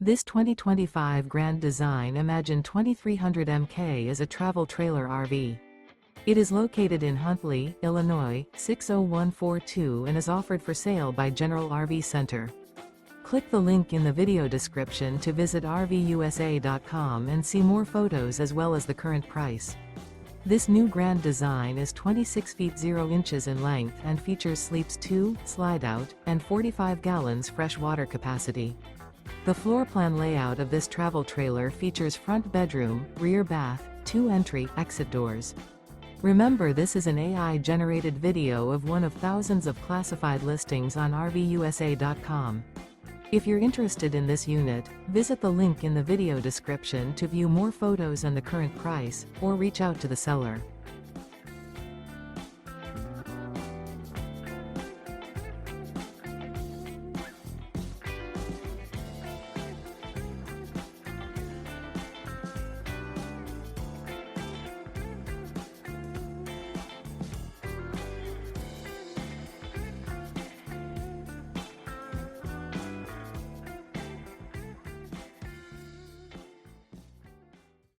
This 2025 Grand Design Imagine 2300 MK is a travel trailer RV. It is located in Huntley, Illinois, 60142 and is offered for sale by General RV Center. Click the link in the video description to visit RVUSA.com and see more photos as well as the current price. This new Grand Design is 26 feet 0 inches in length and features sleeps 2, Slideout, and 45 gallons fresh water capacity. The floor plan layout of this travel trailer features front bedroom, rear bath, 2 entry/exit doors. Remember, this is an AI-generated video of one of thousands of classified listings on RVUSA.com. If you're interested in this unit, visit the link in the video description to view more photos and the current price, or reach out to the seller.